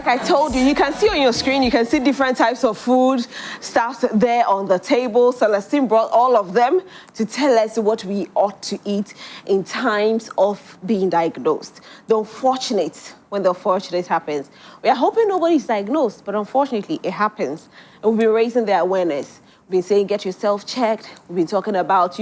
like I told you, you can see on your screen, you can see different types of food stuff there on the table. Celestine brought all of them to tell us what we ought to eat in times of being diagnosed. When the unfortunate happens. We are hoping nobody's diagnosed, but unfortunately it happens. And we've been raising the awareness. We've been saying, get yourself checked. We've been talking about,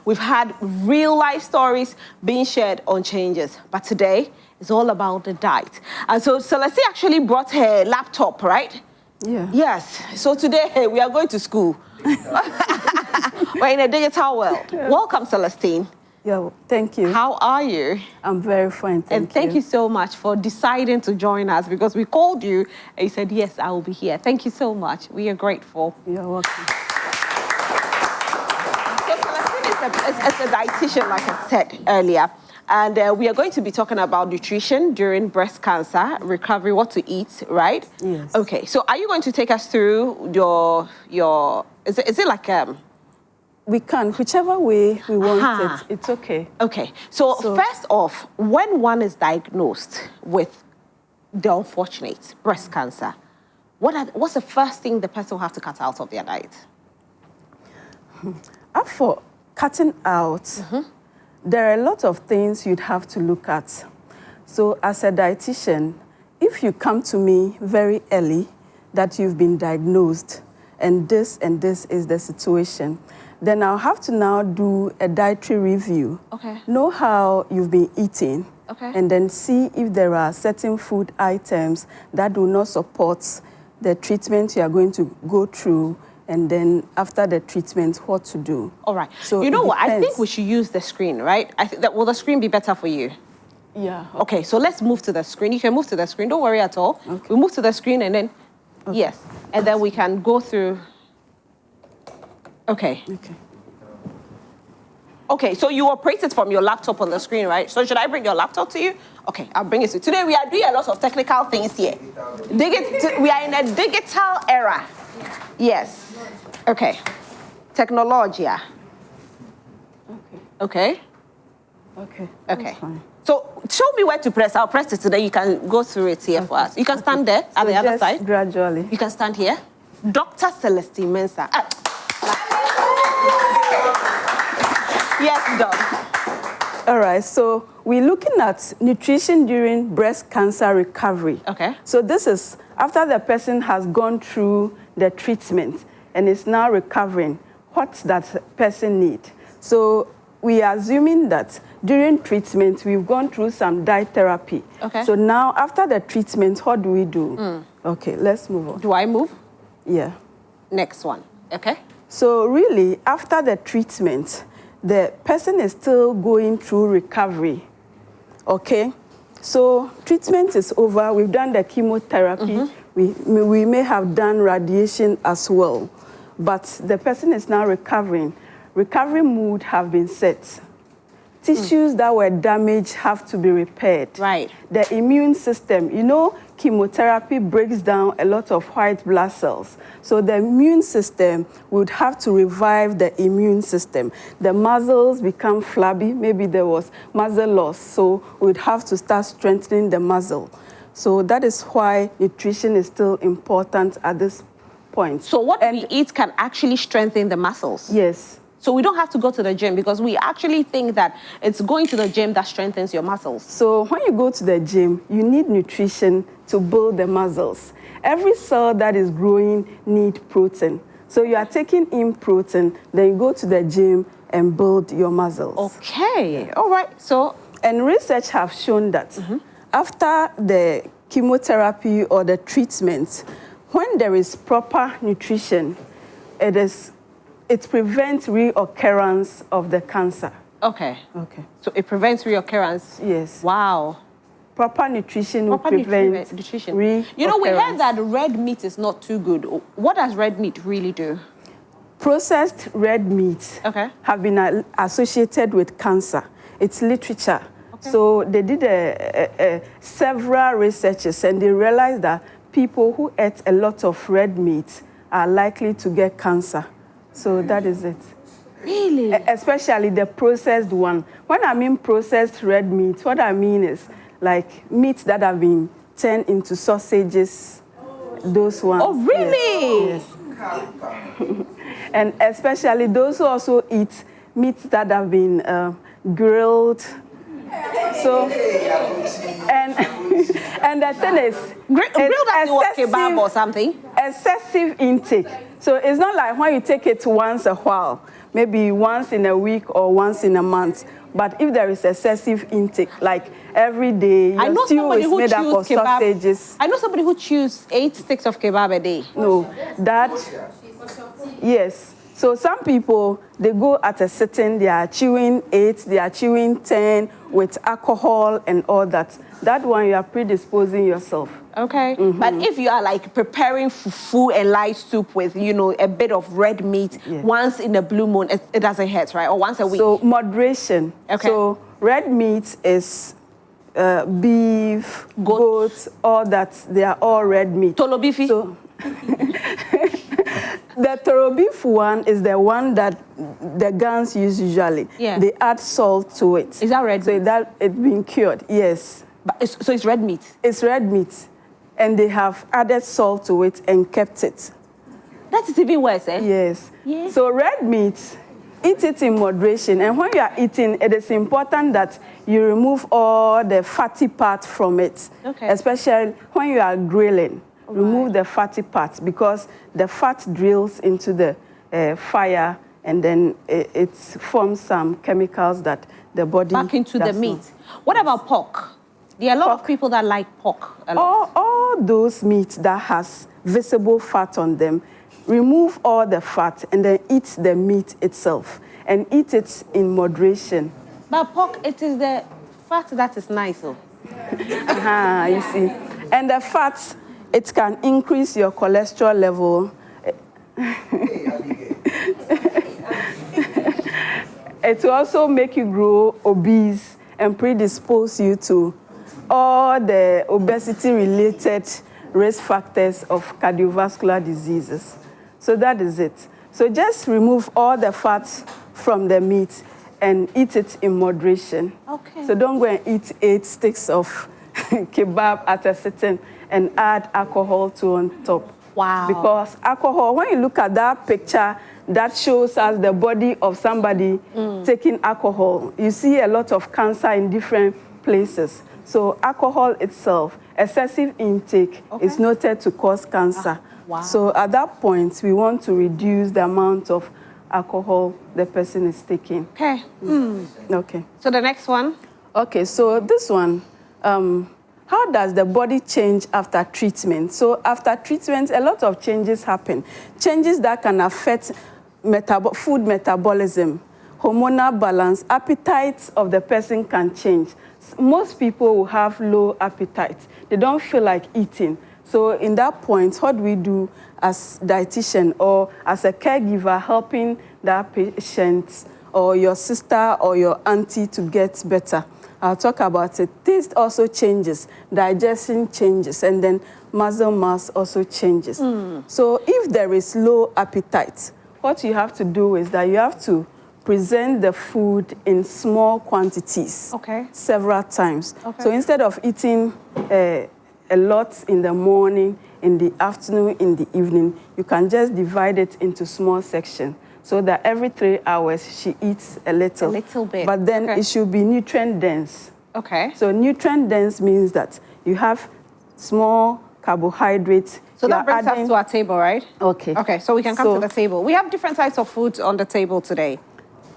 we've had real life stories being shared on changes. But today, it's all about the diet. And so Celestine actually brought her laptop, right? Yeah. Yes. So today, we are going to school. We're in a digital world. Yeah. Welcome, Celestine. Yeah, thank you. How are you? I'm very fine, thank you. And thank you so much for deciding to join us, because we called you and you said, yes, I will be here. Thank you so much. We are grateful. You're welcome. So Celestine is a dietitian, like I said earlier. And we are going to be talking about nutrition during breast cancer, recovery, what to eat, right? Yes. Okay, so are you going to take us through your is it like we can, whichever way we want it, it's okay. Okay, so first off, when one is diagnosed with the unfortunate breast cancer, what's the first thing the person will have to cut out of their diet? For cutting out, there are a lot of things you'd have to look at. So as a dietitian, if you come to me very early that you've been diagnosed and this is the situation, then I'll have to now do a dietary review. Okay. Know how you've been eating. Okay. And then see if there are certain food items that do not support the treatment you are going to go through, and then after the treatment, what to do. All right. So you know what? I think we should use the screen, right? I think that will the screen be better for you? Yeah. Okay, so let's move to the screen. You can move to the screen. Don't worry at all. Okay. We move to the screen and then, yes. And then we can go through. Okay. Okay. Okay, so you operate it from your laptop on the screen, right? So should I bring your laptop to you? Okay, I'll bring it to you. Today we are doing a lot of technical things here. We are in a digital era. Yes. Okay. Technologia. Okay. Okay. Okay. Fine. So show me where to press. I'll press it so that you can go through it here for us. You can stand there at the other side. Gradually. You can stand here. Dr. Celestine Mensah. Yes, Doc. All right, so we're looking at nutrition during breast cancer recovery. Okay. So this is after the person has gone through the treatment and is now recovering, what that person need. So we are assuming that during treatment, we've gone through some diet therapy. Okay. So now after the treatment, what do we do? Okay, let's move on. Do I move? Yeah. Next one. Okay. So really, after the treatment, the person is still going through recovery, okay? So treatment is over, we've done the chemotherapy, we may have done radiation as well, but the person is now recovering. Recovery mood have been set. Tissues that were damaged have to be repaired. Right. The immune system, chemotherapy breaks down a lot of white blood cells. So the immune system would have to revive the immune system. The muscles become flabby. Maybe there was muscle loss. So we'd have to start strengthening the muscle. So that is why nutrition is still important at this point. So what we eat can actually strengthen the muscles? Yes. So we don't have to go to the gym, because we actually think that it's going to the gym that strengthens your muscles. So when you go to the gym, you need nutrition to build the muscles. Every cell that is growing needs protein. So you are taking in protein, then you go to the gym and build your muscles. Okay, all right. So, and research have shown that after the chemotherapy or the treatment, when there is proper nutrition, it prevents reoccurrence of the cancer. Okay. Okay. So it prevents reoccurrence? Yes. Wow. Proper nutrition will prevent nutrition. reoccurrence. We heard that red meat is not too good. What does red meat really do? Processed red meat have been associated with cancer. It's literature. Okay. So they did several researches, and they realized that people who ate a lot of red meat are likely to get cancer. So that is it. Really? Especially the processed one. When I mean processed red meat, what I mean is like meats that have been turn into sausages. Those ones. Oh, really? Yes. And especially those who also eat meats that have been grilled. So, and the thing is, grilled as kebab or something? Excessive intake. So it's not like when you take it once a while, maybe once in a week or once in a month. But if there is excessive intake, like every day, your stew is made up of sausages. I know somebody who chews 8 sticks of kebab a day. No, yes. So some people, they go at a certain, they are chewing 8, they are chewing 10 with alcohol and all that. That one, you are predisposing yourself. Okay. But if you are like preparing fufu and light soup with, you know, a bit of red meat, once in a blue moon, it doesn't hurt, right? Or once a week? So moderation. Okay. So red meat is beef, goat, all that. They are all red meat. Tolo beefy? So the toro beef one is the one that the Gans use usually. Yeah. They add salt to it. Is that red meat? So that it's been cured, yes. But so it's red meat? It's red meat. And they have added salt to it and kept it. That is even worse, eh? Yes. Yeah. So red meat, eat it in moderation. And when you are eating, it is important that you remove all the fatty part from it. Okay. Especially when you are grilling. Remove the fatty parts because the fat drills into the fire and then it forms some chemicals that the body... Back into the meat. What about pork? There are a lot of people that like pork a lot. All those meats that has visible fat on them, remove all the fat and then eat the meat itself and eat it in moderation. But pork, it is the fat that is nice. Oh. You see. And the fats... It can increase your cholesterol level. It will also make you grow obese and predispose you to all the obesity-related risk factors of cardiovascular diseases. So that is it. So just remove all the fats from the meat and eat it in moderation. Okay. So don't go and eat 8 sticks of kebab at a certain and add alcohol to on top. Wow. Because alcohol, when you look at that picture, that shows us the body of somebody taking alcohol. You see a lot of cancer in different places. So alcohol itself, excessive intake is noted to cause cancer. Wow. So at that point, we want to reduce the amount of alcohol the person is taking. Okay. Okay. So the next one? Okay, so this one, how does the body change after treatment? So after treatment, a lot of changes happen. Changes that can affect food metabolism, hormonal balance, appetite of the person can change. Most people will have low appetite. They don't feel like eating. So in that point, what do we do as dietitian or as a caregiver helping that patient or your sister or your auntie to get better? I'll talk about it. Taste also changes, digestion changes, and then muscle mass also changes. So if there is low appetite, what you have to do is that you have to present the food in small quantities several times. So instead of eating a lot in the morning, in the afternoon, in the evening, you can just divide it into small sections. So that every 3 hours she eats a little. A little bit. But then it should be nutrient dense. Okay. So nutrient dense means that you have small carbohydrates. So that brings us to our table, right? Okay. Okay, so we can come to the table. We have different types of foods on the table today.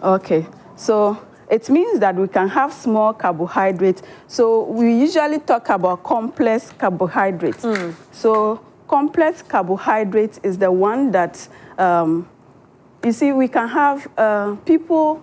Okay. So it means that we can have small carbohydrates. So we usually talk about complex carbohydrates. So complex carbohydrates is the one that... you see, we can have people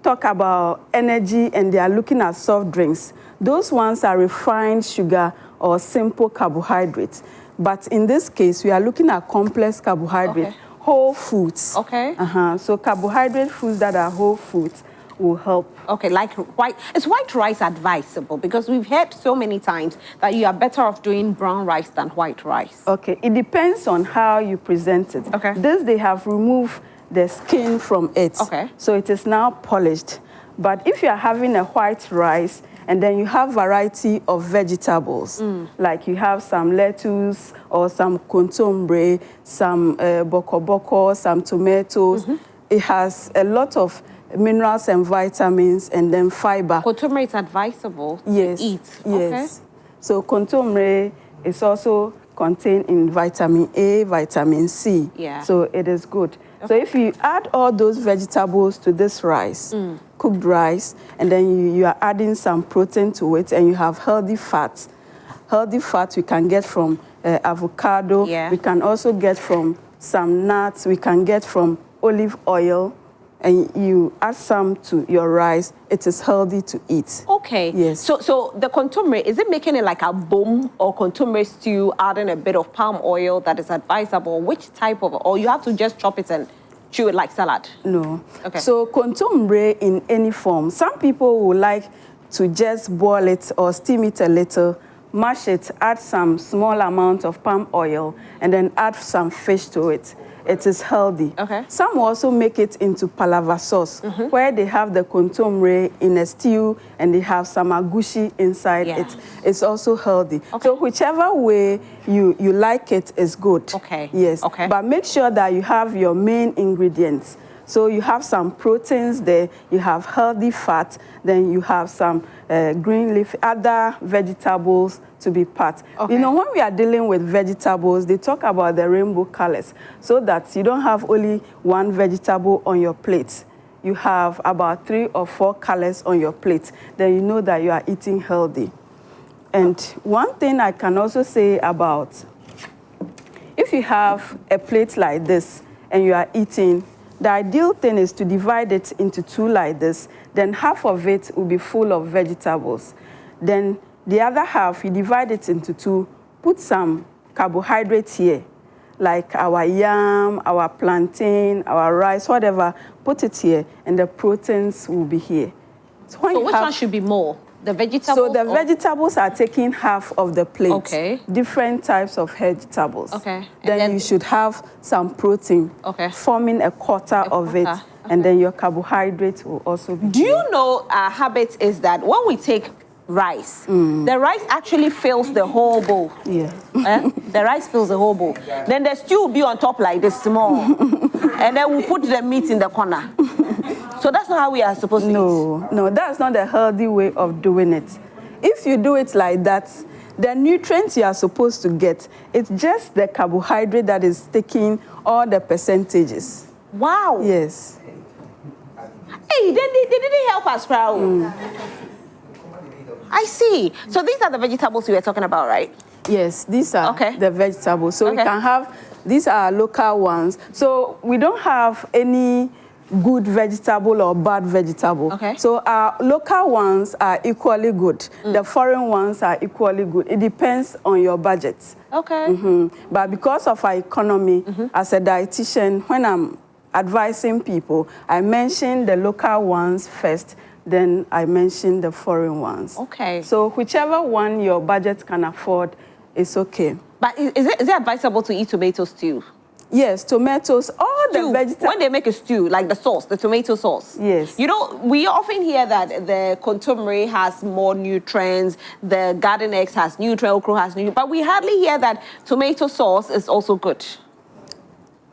talk about energy and they are looking at soft drinks. Those ones are refined sugar or simple carbohydrates. But in this case, we are looking at complex carbohydrates, whole foods. Okay. So carbohydrate foods that are whole foods will help. Okay, like white. Is white rice advisable? Because we've heard so many times that you are better off doing brown rice than white rice. Okay, it depends on how you present it. Okay. This, they have removed the skin from it. Okay. So it is now polished. But if you are having a white rice And then you have variety of vegetables. Like you have some lettuce or some contombre, some boko boko, some tomatoes. It has a lot of minerals and vitamins and then fiber. Contombre is advisable to eat. Yes. Okay. So contombre is also contained in vitamin A, vitamin C. Yeah. So it is good. Okay. So if you add all those vegetables to this rice, cooked rice, and then you are adding some protein to it, and you have healthy fats. Healthy fats we can get from avocado. Yeah. We can also get from some nuts. We can get from olive oil. And you add some to your rice, it is healthy to eat. Okay. Yes. So the contombre, is it making it like a boom or contombre stew, adding a bit of palm oil that is advisable? Which type of, or you have to just chop it and chew it like salad? No. Okay. So contombre in any form. Some people would like to just boil it or steam it a little, mash it, add some small amount of palm oil, and then add some fish to it. It is healthy. Okay. Some also make it into palava sauce, where they have the contombre in a stew and they have some agushi inside it. It's also healthy. Okay. So whichever way you like it is good. Okay. Yes. Okay. But make sure that you have your main ingredients. So you have some proteins there, you have healthy fat, then you have some green leaf, other vegetables to be part. Okay. You know, when we are dealing with vegetables, they talk about the rainbow colors, so that you don't have only one vegetable on your plate. You have about 3 or 4 colors on your plate. Then you know that you are eating healthy. And one thing I can also say about, if you have a plate like this and you are eating, the ideal thing is to divide it into 2 like this. Then half of it will be full of vegetables. Then the other half, you divide it into 2, put some carbohydrates here, like our yam, our plantain, our rice, whatever, put it here, and the proteins will be here. So which one should be more? The vegetables? So the vegetables are taking half of the plate. Okay. Different types of vegetables. Okay. Then you should have some protein, forming a quarter of it. Okay. And then your carbohydrates will also be Do you know our habit is that when we take rice, the rice actually fills the whole bowl. Yeah. The rice fills the whole bowl. Then the stew will be on top like this small. And then we'll put the meat in the corner. So that's not how we are supposed to eat. No, that's not the healthy way of doing it. If you do it like that, the nutrients you are supposed to get, it's just the carbohydrate that is taking all the percentages. Wow. Yes. Hey, they didn't help us, crowd. I see. So these are the vegetables we were talking about, right? Yes, these are the vegetables. So we can have, these are local ones. So we don't have any good vegetable or bad vegetable. Okay. So our local ones are equally good. The foreign ones are equally good. It depends on your budget. Okay. But because of our economy, as a dietitian, when I'm advising people, I mention the local ones first, then I mention the foreign ones. Okay. So whichever one your budget can afford is okay. But is it advisable to eat tomato stew? Yes, tomatoes, all the vegetables. When they make a stew, like the sauce, the tomato sauce. Yes. You know, we often hear that the contombre has more nutrients, the garden eggs has nutrients, okra has nutrients, but we hardly hear that tomato sauce is also good.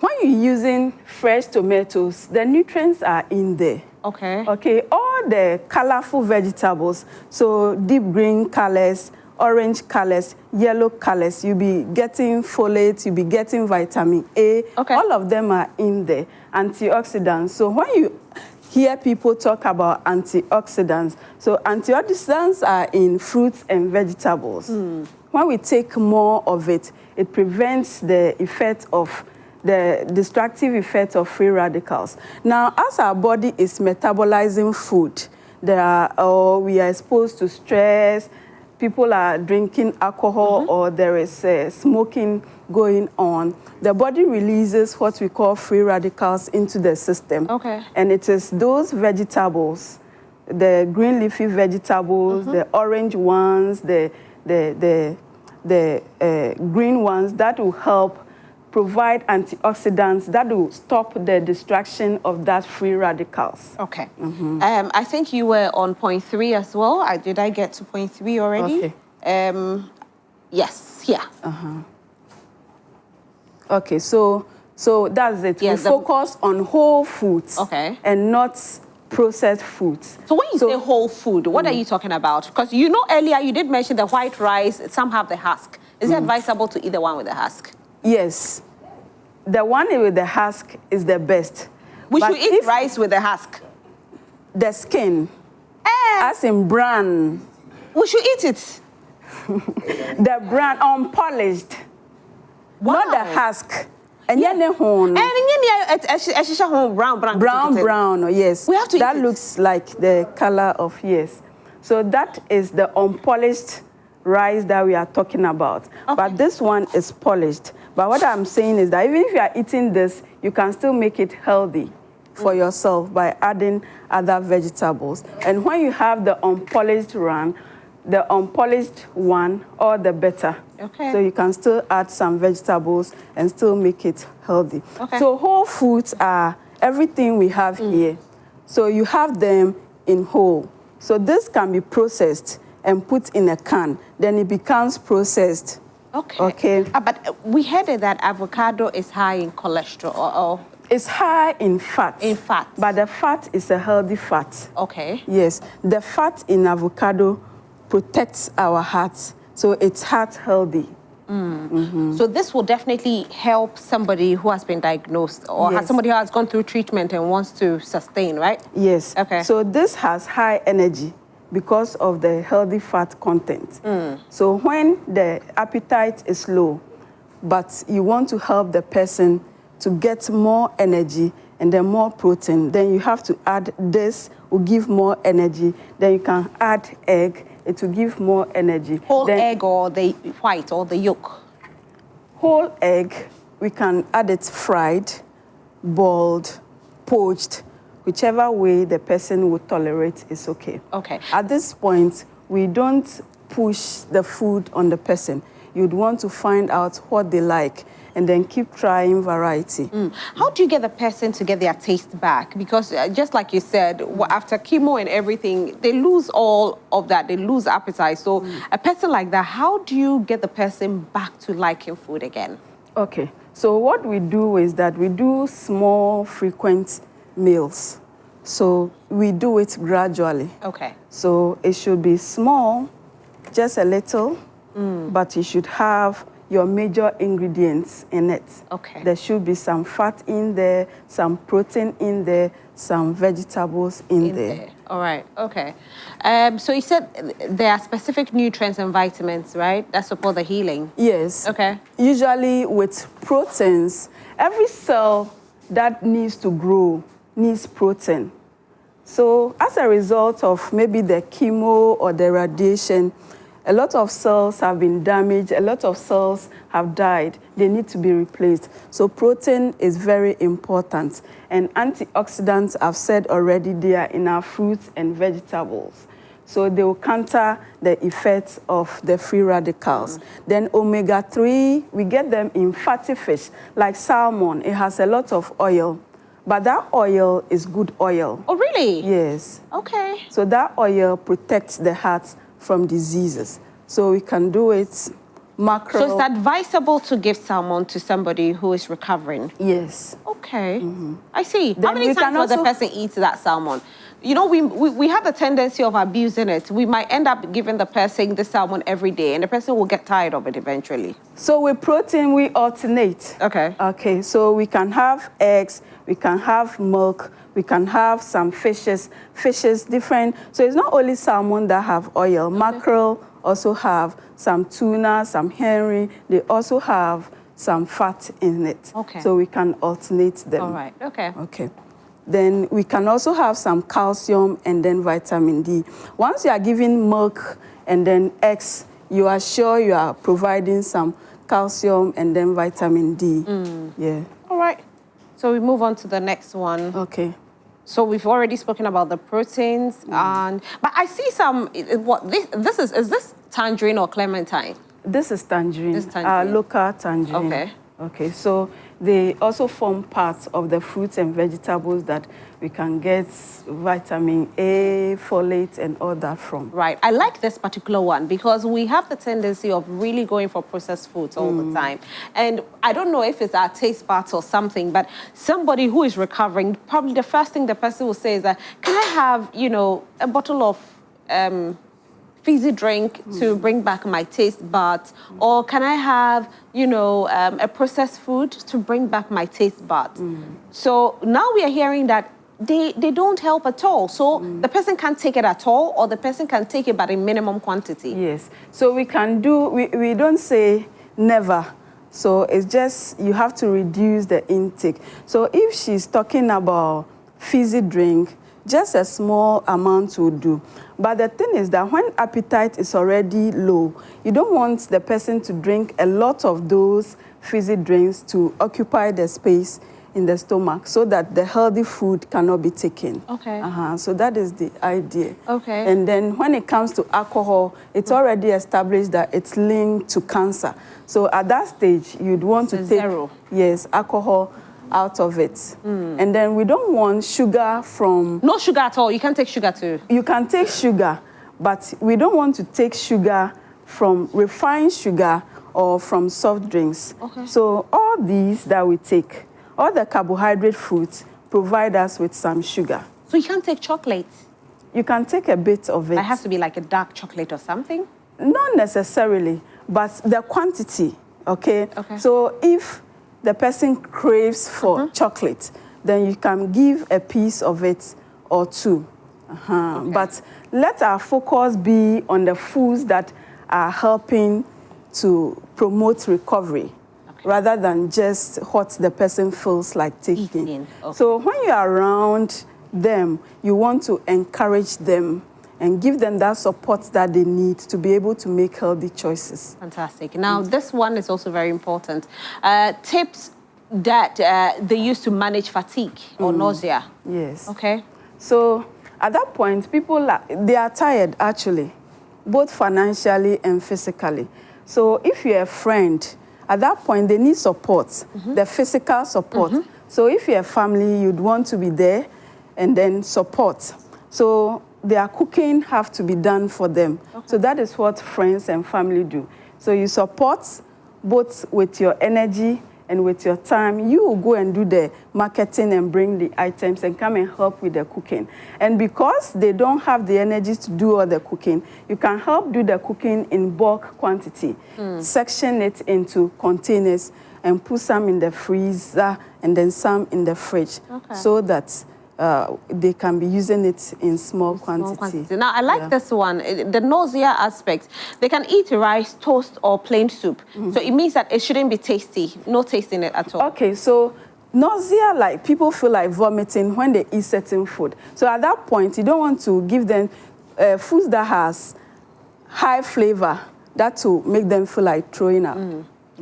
When you're using fresh tomatoes, the nutrients are in there. Okay. Okay, all the colorful vegetables, so deep green colors, orange colors, yellow colors, you'll be getting folate, you'll be getting vitamin A. Okay. All of them are in there. Antioxidants. So when you hear people talk about antioxidants, so antioxidants are in fruits and vegetables. When we take more of it, it prevents the effect of the destructive effect of free radicals. Now, as our body is metabolizing food, we are exposed to stress, people are drinking alcohol, or there is smoking going on, the body releases what we call free radicals into the system. Okay. And it is those vegetables, the green leafy vegetables, the orange ones, the green ones, that will help provide antioxidants that will stop the destruction of that free radicals. Okay. I think you were on point 3 as well. Did I get to point 3 already? Okay. Yes, yeah. Okay, so that's it. Yes, we focus on whole foods and not processed foods. So when you say whole food, what are you talking about? Because you know earlier you did mention the white rice, some have the husk. Is it advisable to eat the one with the husk? Yes. The one with the husk is the best. We should eat rice with the husk. The skin, as in brown. We should eat it. The brown, unpolished. Wow. Not the husk. And brown, yes. We have to that eat looks like the color of, yes. So that is the unpolished rice that we are talking about. But this one is polished. But what I'm saying is that even if you are eating this, you can still make it healthy for yourself by adding other vegetables. And when you have the unpolished one, all the better. Okay. So you can still add some vegetables and still make it healthy. Okay. So whole foods are everything we have here. So you have them in whole. So this can be processed and put in a can. Then it becomes processed. Okay. But we heard that avocado is high in cholesterol. It's high in fat. In fat. But the fat is a healthy fat. Okay. Yes. The fat in avocado protects our heart, so it's heart healthy. So this will definitely help somebody who has been diagnosed or has somebody who has gone through treatment and wants to sustain, right? Yes. Okay. So this has high energy because of the healthy fat content. So when the appetite is low, but you want to help the person to get more energy and then more protein, then you have to add this, will give more energy. Then you can add egg, it will give more energy. Whole egg or the white or the yolk? Whole egg, we can add it fried, boiled, poached, whichever way the person would tolerate is okay. Okay. At this point, we don't push the food on the person. You'd want to find out what they like and then keep trying variety. How do you get the person to get their taste back? Because just like you said, after chemo and everything, they lose all of that. They lose appetite. So a person like that, how do you get the person back to liking food again? Okay. So what we do is that we do small, frequent meals. So we do it gradually. Okay. So it should be small, just a little, but you should have your major ingredients in it. Okay. There should be some fat in there, some protein in there, some vegetables in there. All right, okay. So you said there are specific nutrients and vitamins, right, that support the healing? Yes. Okay. Usually with proteins, every cell that needs to grow needs protein. So as a result of maybe the chemo or the radiation, a lot of cells have been damaged, a lot of cells have died. They need to be replaced. So protein is very important. And antioxidants, I've said already, they are in our fruits and vegetables. So they will counter the effects of the free radicals. Then omega-3, we get them in fatty fish, like salmon. It has a lot of oil. But that oil is good oil. Oh, really? Yes. Okay. So that oil protects the heart from diseases. So we can do it mackerel. So it's advisable to give salmon to somebody who is recovering? Yes. Okay. I see. Then how many times does the person eat that salmon? You know, we have the tendency of abusing it. We might end up giving the person the salmon every day, and the person will get tired of it eventually. So with protein, we alternate. Okay. Okay, so we can have eggs, we can have milk, we can have some fishes different. So it's not only salmon that have oil. Mackerel also have some tuna, some herring. They also have some fat in it. Okay. So we can alternate them. All right, okay. Okay. Then we can also have some calcium and then vitamin D. Once you are giving milk and then eggs, you are sure you are providing some calcium and then vitamin D. Yeah. All right. So we move on to the next one. Okay. So we've already spoken about the proteins, but I see some. Is this tangerine or clementine? This is tangerine. This tangerine. Local tangerine. Okay. Okay, so they also form part of the fruits and vegetables that we can get vitamin A, folate, and all that from. Right. I like this particular one because we have the tendency of really going for processed foods all the time. And I don't know if it's our taste buds or something, but somebody who is recovering, probably the first thing the person will say is that, can I have, you know, a bottle of fizzy drink to bring back my taste buds? Or can I have, you know, a processed food to bring back my taste buds? So now we are hearing that they don't help at all. So the person can't take it at all, or the person can take it but in minimum quantity. Yes. So we can do, we don't say never. So it's just, you have to reduce the intake. So if she's talking about fizzy drink, just a small amount will do. But the thing is that when appetite is already low, you don't want the person to drink a lot of those fizzy drinks to occupy the space in the stomach so that the healthy food cannot be taken. Okay. So that is the idea. Okay. And then when it comes to alcohol, it's already established that it's linked to cancer. So at that stage, you'd want to take zero. Yes, alcohol out of it. And then we don't want sugar from... No sugar at all. You can take sugar too. You can take sugar, but we don't want to take sugar from refined sugar or from soft drinks. Okay. So all these that we take, all the carbohydrate foods provide us with some sugar. So you can't take chocolate? You can take a bit of it. It has to be like a dark chocolate or something? Not necessarily, but the quantity, okay? Okay. So if the person craves for chocolate, then you can give a piece of it or two. Okay. But let our focus be on the foods that are helping to promote recovery, rather than just what the person feels like taking. Okay. So when you're around them, you want to encourage them and give them that support that they need to be able to make healthy choices. Fantastic. Now, this one is also very important. Tips that they use to manage fatigue or nausea. Yes. Okay. So at that point, people, they are tired, actually, both financially and physically. So if you're a friend, at that point, they need support, the physical support. So if you're a family, you'd want to be there and then support. So their cooking have to be done for them. Okay. So that is what friends and family do. So you support both with your energy and with your time. You will go and do the marketing and bring the items and come and help with the cooking. And because they don't have the energy to do all the cooking, you can help do the cooking in bulk quantity. Section it into containers and put some in the freezer and then some in the fridge, so that they can be using it in small quantity. Now, I like this one, the nausea aspect. They can eat rice, toast, or plain soup. So it means that it shouldn't be tasty, no taste in it at all. Okay, so nausea, like people feel like vomiting when they eat certain food. So at that point, you don't want to give them foods that has high flavor, that will make them feel like throwing up.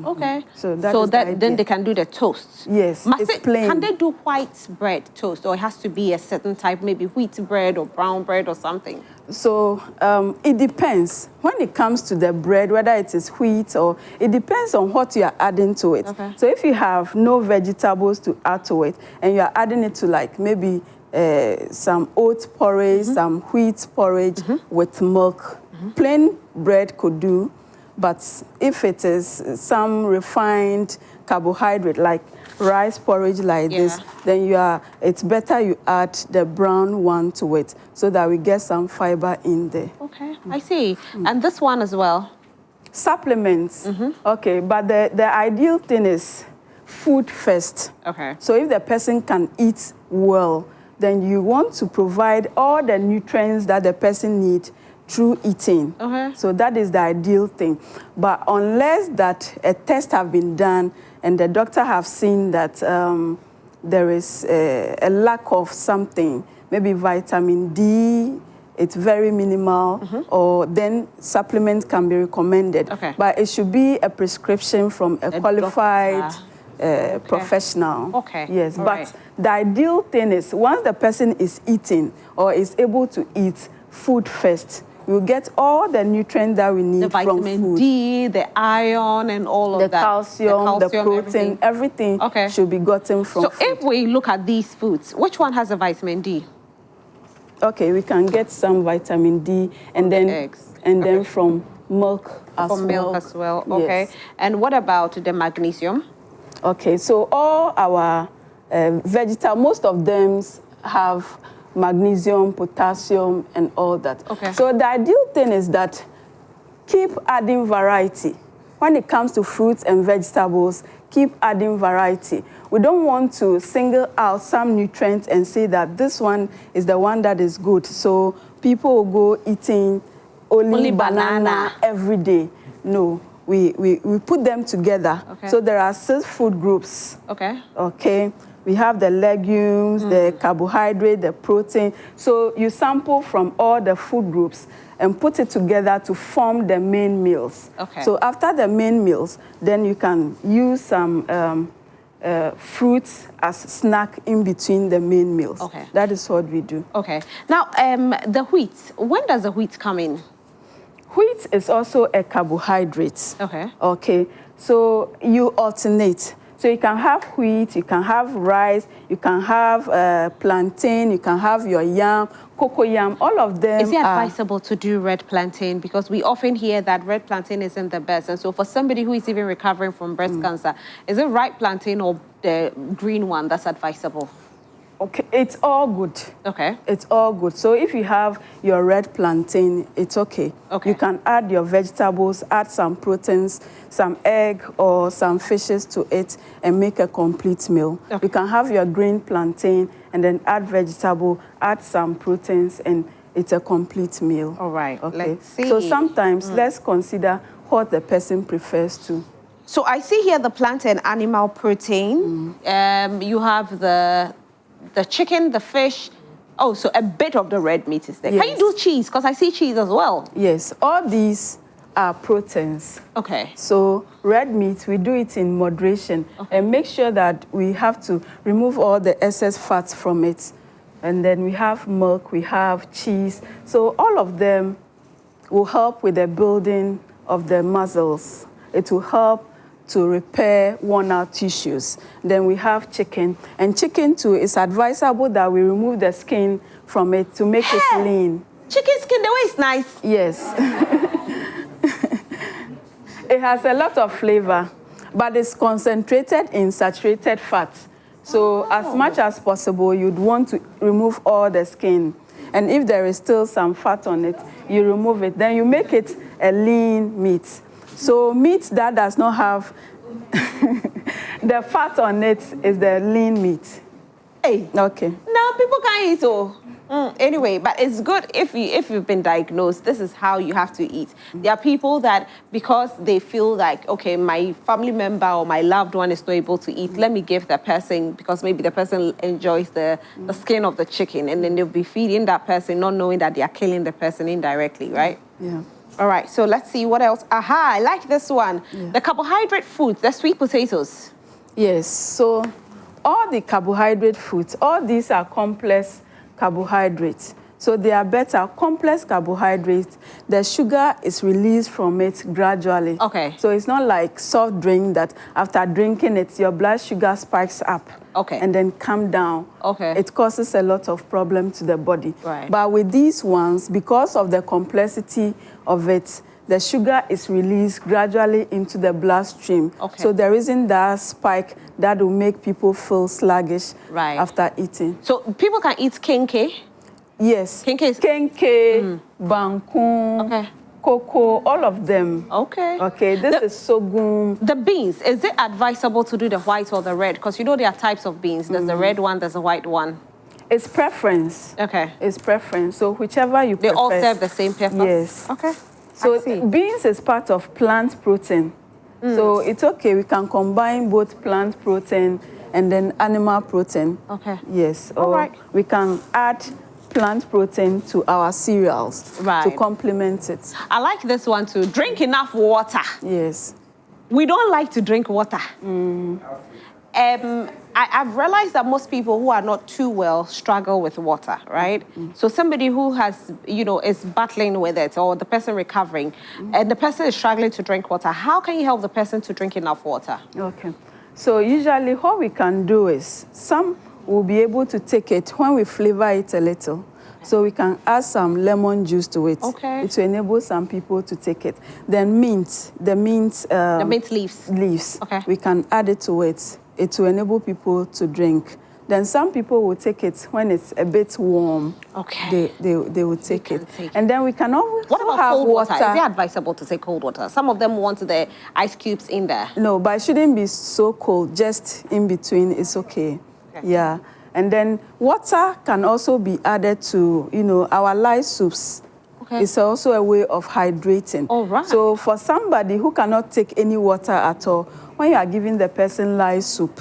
Okay. So that then they can do the toast. Yes, it's plain. Can they do white bread toast, or it has to be a certain type, maybe wheat bread or brown bread or something? So it depends. When it comes to the bread, whether it is wheat or, it depends on what you are adding to it. Okay. So if you have no vegetables to add to it, and you are adding it to like maybe some oat porridge, some wheat porridge with milk, plain bread could do. But if it is some refined carbohydrate, like rice porridge like this, then it's better you add the brown one to it so that we get some fiber in there. Okay, I see. And this one as well? Supplements. Okay, but the ideal thing is food first. Okay. So if the person can eat well, then you want to provide all the nutrients that the person needs through eating. So that is the ideal thing. But unless that a test have been done and the doctor have seen that there is a lack of something, maybe vitamin D, it's very minimal, or then supplements can be recommended. But it should be a prescription from a qualified professional. Yes, but the ideal thing is once the person is eating or is able to eat food first, we'll get all the nutrients that we need from food. The vitamin D, the iron, and all of the that. Calcium, the protein, everything should be gotten from food. So if we look at these foods, which one has a vitamin D? Okay, we can get some vitamin D and then eggs. And then from milk as well. From milk as well, okay. Yes. And what about the magnesium? Okay, so all our vegetables, most of them have magnesium, potassium, and all that. Okay. So the ideal thing is that keep adding variety. When it comes to fruits and vegetables, keep adding variety. We don't want to single out some nutrients and say that this one is the one that is good. So people will go eating only banana every day. No, we put them together. Okay. So there are 6 food groups. Okay. Okay. We have the legumes, the carbohydrate, the protein. So you sample from all the food groups and put it together to form the main meals. Okay. So after the main meals, then you can use some fruits as snack in between the main meals. Okay. That is what we do. Okay. Now, the wheat, when does the wheat come in? Wheat is also a carbohydrate. Okay. Okay. So you alternate. So you can have wheat, you can have rice, you can have plantain, you can have your yam, cocoa yam, all of them. Is it advisable to do red plantain? Because we often hear that red plantain isn't the best. And so for somebody who is even recovering from breast cancer, is it ripe plantain or the green one that's advisable? Okay, it's all good. Okay. It's all good. So if you have your red plantain, it's okay. Okay. You can add your vegetables, add some proteins, some egg or some fishes to it and make a complete meal. Okay. You can have your green plantain and then add vegetable, add some proteins, and it's a complete meal. All right. Okay. Let's see. So sometimes let's consider what the person prefers to. So I see here the plant and animal protein. You have the chicken, the fish. Oh, so a bit of the red meat is there. Yes. Can you do cheese? Because I see cheese as well. Yes, all these are proteins. Okay. So red meat, we do it in moderation and make sure that we have to remove all the excess fats from it. And then we have milk, we have cheese. So all of them will help with the building of the muscles. It will help to repair worn-out tissues. Then we have chicken. And chicken, too, is advisable that we remove the skin from it to make it lean. Chicken skin, the way it's nice. Yes. It has a lot of flavor, but it's concentrated in saturated fats. So as much as possible, you'd want to remove all the skin. And if there is still some fat on it, you remove it. Then you make it a lean meat. So meat that does not have the fat on it is the lean meat. Hey. Okay. Now people can't eat so. Anyway, but it's good if you've been diagnosed, this is how you have to eat. There are people that because they feel like, okay, my family member or my loved one is not able to eat, let me give the person, because maybe the person enjoys the skin of the chicken, and then they'll be feeding that person not knowing that they are killing the person indirectly, right? Yeah. All right, so let's see what else. Aha, I like this one. Yeah. The carbohydrate foods, the sweet potatoes. Yes, so all the carbohydrate foods, all these are complex carbohydrates. So they are better. Complex carbohydrates, the sugar is released from it gradually. Okay. So it's not like soft drink that after drinking it, your blood sugar spikes up. Okay. And then come down. Okay. It causes a lot of problem to the body. Right. But with these ones, because of the complexity of it, the sugar is released gradually into the bloodstream. Okay. So there isn't that spike that will make people feel sluggish after eating. So people can eat kenke? Yes. Kenke, banku, cocoa, all of them. Okay. Okay, this is sorghum. The beans, is it advisable to do the white or the red? Because you know there are types of beans. There's the red one, there's the white one. It's preference. Okay. It's preference. So whichever you prefer. They all serve the same purpose? Yes. Okay. So beans is part of plant protein. So it's okay. We can combine both plant protein and then animal protein. Okay. Yes. All right. We can add plant protein to our cereals to complement it. I like this one too. Drink enough water. Yes. We don't like to drink water. I've realized that most people who are not too well struggle with water, right? So somebody who has, is battling with it, or the person recovering, and the person is struggling to drink water, how can you help the person to drink enough water? Okay. So usually what we can do is, some will be able to take it when we flavor it a little. So we can add some lemon juice to it. Okay. It will enable some people to take it. Then mint, the mint leaves. Leaves. Okay. We can add it to it. It will enable people to drink. Then some people will take it when it's a bit warm. Okay. They will take it. And then we can also what about have cold water? water. Is it advisable to take cold water? Some of them want the ice cubes in there. No, but it shouldn't be so cold. Just in between, it's okay. Yeah. And then water can also be added to, our light soups. Okay. It's also a way of hydrating. All right. So for somebody who cannot take any water at all, when you are giving the person light soup,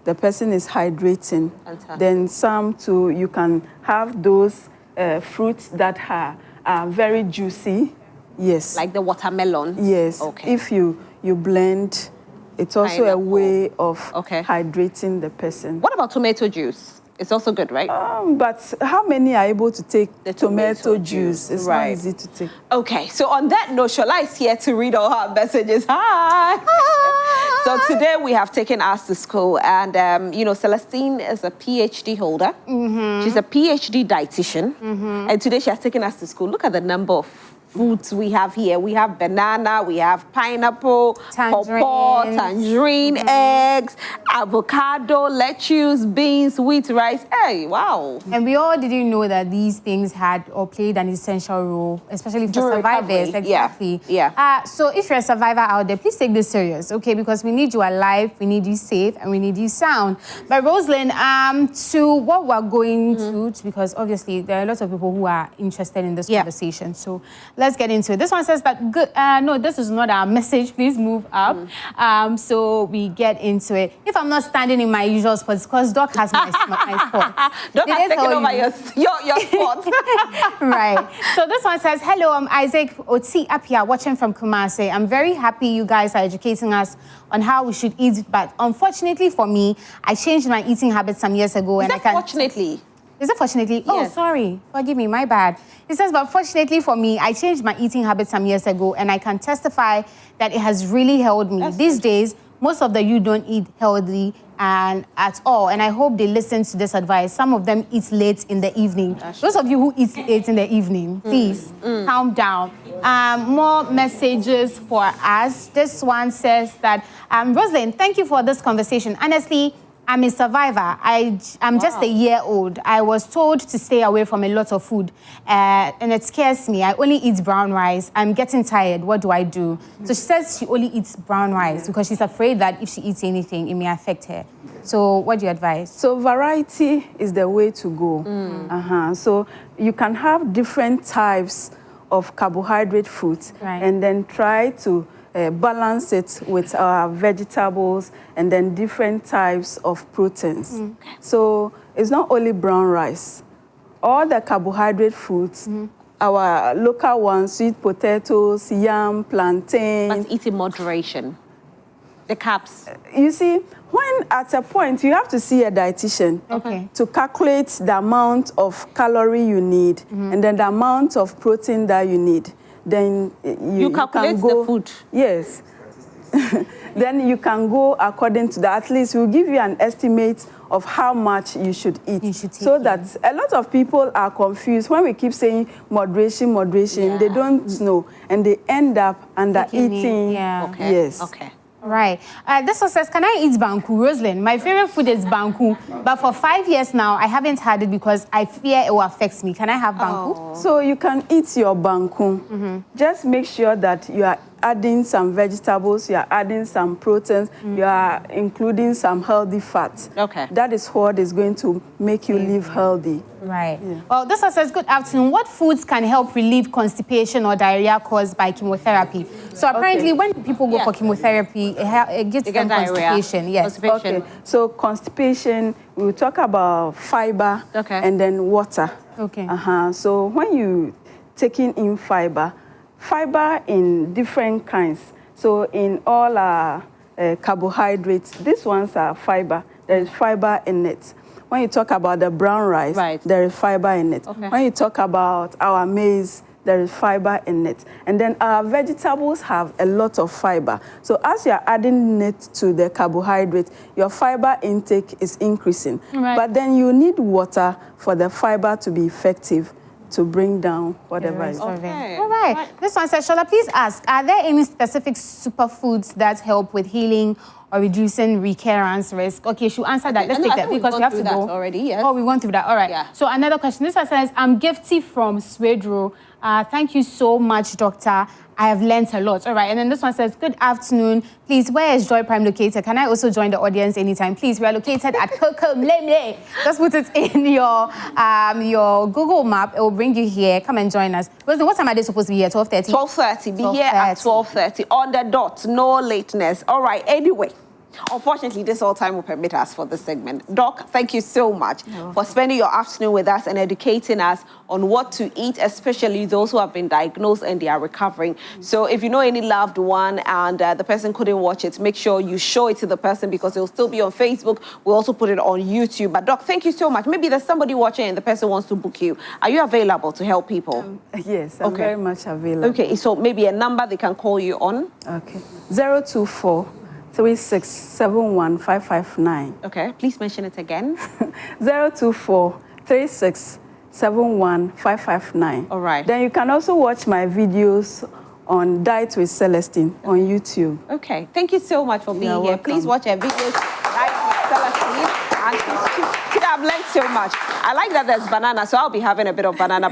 the person is hydrating. Fantastic. Then you can have those fruits that are very juicy. Yes. Like the watermelon? Yes. Okay. If you blend, it's also a way of hydrating the person. What about tomato juice? It's also good, right? But how many are able to take the tomato juice? It's not easy to take. Okay, so on that note, Shola is here to read all her messages. Hi! So today we have taken us to school, and Celestine is a PhD holder. She's a PhD dietitian, and today she has taken us to school. Look at the number of fruits we have here. We have banana, we have pineapple, pawpaw, tangerine, eggs, avocado, lettuce, beans, wheat, rice. Hey, wow. And we all didn't know that these things had or played an essential role, especially for survivors. Exactly. Yeah. So if you're a survivor out there, please take this serious, okay? Because we need you alive, we need you safe, and we need you sound. But Roselyn, to what we're going to, because obviously there are lots of people who are interested in this conversation. So let's get into it. This one says that good. No, this is not our message. Please move up. So we get into it. If I'm not standing in my usual spot, it's because Doc has my spot. Doc has taken over your spot. Right. So this one says, hello, I'm Isaac Oti Apia, watching from Kumasi. I'm very happy you guys are educating us on how we should eat, but unfortunately for me, I changed my eating habits some years ago. Is it fortunately? Yes. Oh, sorry. Forgive me, my bad. It says, but fortunately for me, I changed my eating habits some years ago, and I can testify that it has really helped me. These days, most of the youth don't eat healthy and at all, and I hope they listen to this advice. Some of them eat late in the evening. Those of you who eat late in the evening, please calm down. More messages for us. This one says that, Roselyn, thank you for this conversation. Honestly, I'm a survivor. I'm just a year old. I was told to stay away from a lot of food, and it scares me. I only eat brown rice. I'm getting tired. What do I do? So she says she only eats brown rice because she's afraid that if she eats anything, it may affect her. So what do you advise? So variety is the way to go. So you can have different types of carbohydrate foods, and then try to balance it with our vegetables and then different types of proteins. So it's not only brown rice. All the carbohydrate foods, our local ones, sweet potatoes, yam, plantain. But eat in moderation. The carbs. You see, when at a point you have to see a dietitian to calculate the amount of calorie you need and then the amount of protein that you need. Then you calculate can go, the food. Yes. Then you can go according to that. At least we'll give you an estimate of how much you should eat. So that a lot of people are confused. When we keep saying moderation, they don't know. And they end up under eating. Yes. Okay. Right. This one says, can I eat banku? Roselyn, my favorite food is banku, but for 5 years now, I haven't had it because I fear it will affect me. Can I have banku? So you can eat your banku. Just make sure that you are adding some vegetables, you are adding some proteins, you are including some healthy fats. That is what is going to make you live healthy. Right. Well, this one says, good afternoon. What foods can help relieve constipation or diarrhea caused by chemotherapy? So apparently when people go for chemotherapy, it gives them constipation. Yes. Okay. So constipation, we will talk about fiber and then water. So when you taking in fiber in different kinds. So in all our carbohydrates. These ones are fiber. There is fiber in it. When you talk about the brown rice, there is fiber in it. Okay. When you talk about our maize, there is fiber in it. And then our vegetables have a lot of fiber. So as you're adding it to the carbohydrate, your fiber intake is increasing. Right. But then you need water for the fiber to be effective to bring down whatever is. Okay. All right. This one says, Shola, please ask, are there any specific superfoods that help with healing or reducing recurrence risk? Okay, she'll answer that. Let's take that because we have to go. Already, yes. Oh, we went through that. All right. Yeah. So another question. This one says, I'm Gifty from Swedro. Thank you so much, doctor. I have learnt a lot. All right. And then this one says, good afternoon. Please, where is Joy Prime located? Can I also join the audience anytime? Please, we are located at Coco Mlemle. Just put it in your Google map. It will bring you here. Come and join us. What time are they supposed to be here? 12:30? 12:30. Be here at 12:30 on the dot. No lateness. All right. Anyway. Unfortunately, this all time will permit us for this segment. Doc, thank you so much for spending your afternoon with us and educating us on what to eat, especially those who have been diagnosed and they are recovering. So if you know any loved one and the person couldn't watch it, make sure you show it to the person because it will still be on Facebook. We'll also put it on YouTube. But Doc, thank you so much. Maybe there's somebody watching and the person wants to book you. Are you available to help people? Yes, I'm very much available. Okay, so maybe a number they can call you on? Okay, 024-3671-559. Okay, please mention it again. 024-3671-559. All right. Then you can also watch my videos on Diet with Celestine on YouTube. Okay, thank you so much for being here. welcome. Please watch our videos. Diet with Celestine. And I've learned so much. I like that there's banana, so I'll be having a bit of banana.